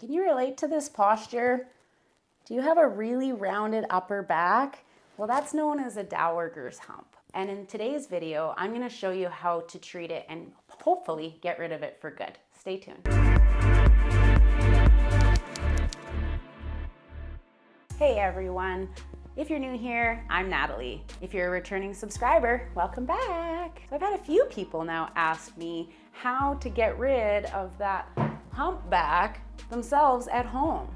Can you relate to this posture? Do you have a really rounded upper back? Well, that's known as a Dowager's hump. And in today's video, I'm going to show you how to treat it and hopefully get rid of it for good. Stay tuned. Hey everyone. If you're new here, I'm Natalie. If you're a returning subscriber, welcome back. So I've had a few people now ask me how to get rid of that humpback themselves at home.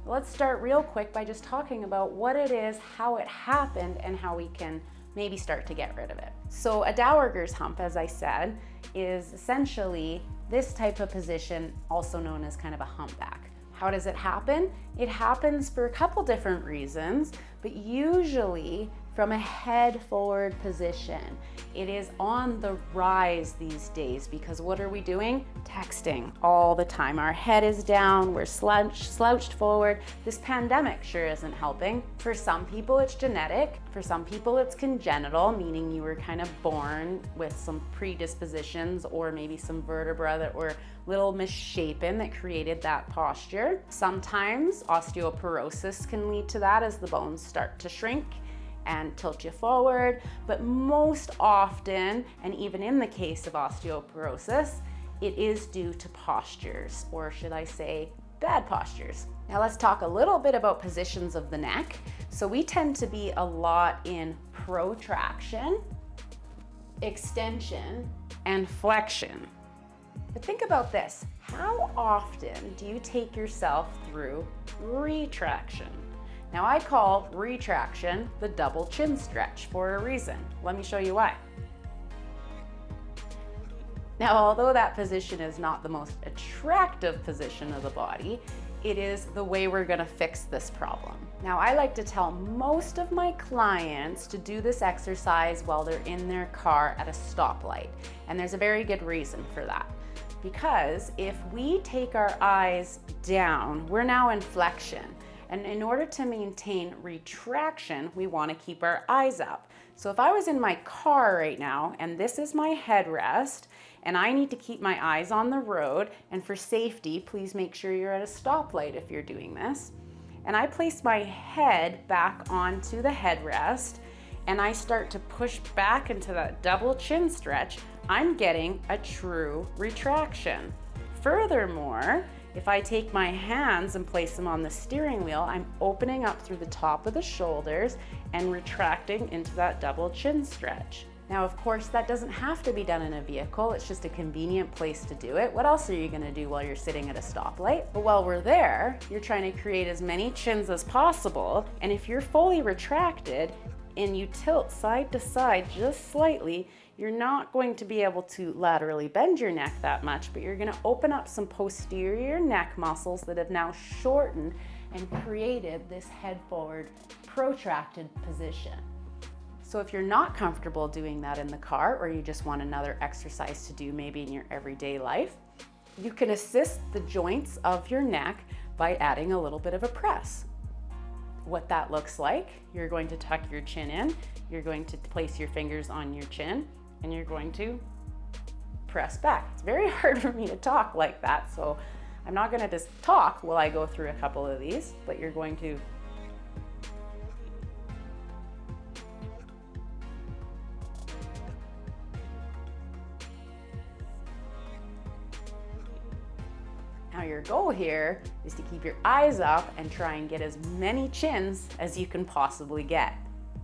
Let's start real quick by just talking about what it is, how it happened, and how we can maybe start to get rid of it. So a Dowager's hump, as I said, is essentially this type of position, also known as kind of a humpback. How does it happen? It happens for a couple different reasons, but usually from a head forward position. It is on the rise these days because what are we doing? Texting all the time. Our head is down, we're slouched forward. This pandemic sure isn't helping. For some people it's genetic, for some people it's congenital, meaning you were kind of born with some predispositions or maybe some vertebra that were little misshapen that created that posture. Sometimes osteoporosis can lead to that as the bones start to shrink and tilt you forward, but most often, and even in the case of osteoporosis, it is due to postures, or should I say bad postures. Now let's talk a little bit about positions of the neck. So we tend to be a lot in protraction, extension, and flexion. But think about this, how often do you take yourself through retraction? Now I call retraction the double chin stretch for a reason. Let me show you why. Now, although that position is not the most attractive position of the body, it is the way we're gonna fix this problem. Now, I like to tell most of my clients to do this exercise while they're in their car at a stoplight. And there's a very good reason for that. Because if we take our eyes down, we're now in flexion. And in order to maintain retraction, we want to keep our eyes up. So if I was in my car right now, and this is my headrest, and I need to keep my eyes on the road, and for safety, please make sure you're at a stoplight if you're doing this. And I place my head back onto the headrest, and I start to push back into that double chin stretch, I'm getting a true retraction. Furthermore, if I take my hands and place them on the steering wheel, I'm opening up through the top of the shoulders and retracting into that double chin stretch. Now, of course, that doesn't have to be done in a vehicle. It's just a convenient place to do it. What else are you gonna do while you're sitting at a stoplight? But while we're there, you're trying to create as many chins as possible. And if you're fully retracted and you tilt side to side just slightly, you're not going to be able to laterally bend your neck that much, but you're gonna open up some posterior neck muscles that have now shortened and created this head forward protracted position. So if you're not comfortable doing that in the car, or you just want another exercise to do maybe in your everyday life, you can assist the joints of your neck by adding a little bit of a press. What that looks like, you're going to tuck your chin in, you're going to place your fingers on your chin, and you're going to press back. It's very hard for me to talk like that, so I'm not gonna just talk while I go through a couple of these, but you're going to Now your goal here is to keep your eyes up and try and get as many chins as you can possibly get.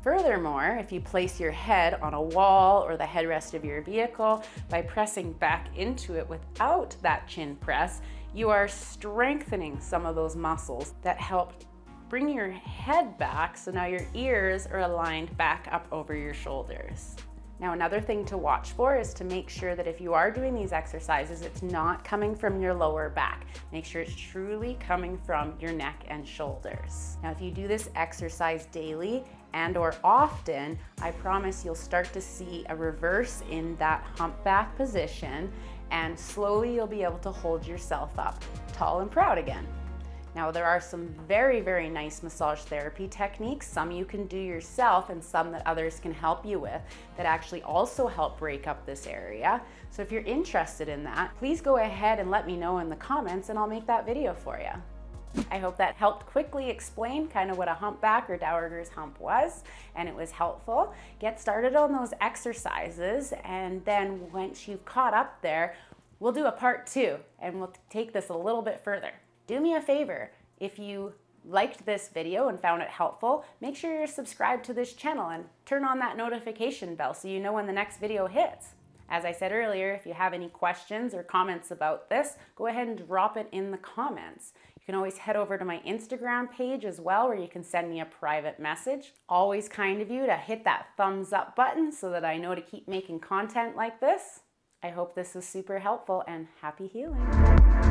Furthermore, if you place your head on a wall or the headrest of your vehicle by pressing back into it without that chin press, you are strengthening some of those muscles that help bring your head back so now your ears are aligned back up over your shoulders. Now, another thing to watch for is to make sure that if you are doing these exercises, it's not coming from your lower back. Make sure it's truly coming from your neck and shoulders. Now, if you do this exercise daily and or often, I promise you'll start to see a reverse in that humpback position, and slowly you'll be able to hold yourself up tall and proud again. Now, there are some very, very nice massage therapy techniques. Some you can do yourself and some that others can help you with that actually also help break up this area. So if you're interested in that, please go ahead and let me know in the comments and I'll make that video for you. I hope that helped quickly explain kind of what a humpback or Dowager's hump was, and it was helpful. Get started on those exercises, and then once you've caught up there, we'll do a part 2, and we'll take this a little bit further. Do me a favor, if you liked this video and found it helpful, make sure you're subscribed to this channel and turn on that notification bell so you know when the next video hits. As I said earlier, if you have any questions or comments about this, go ahead and drop it in the comments. You can always head over to my Instagram page as well, where you can send me a private message. Always kind of you to hit that thumbs up button so that I know to keep making content like this. I hope this was super helpful, and happy healing.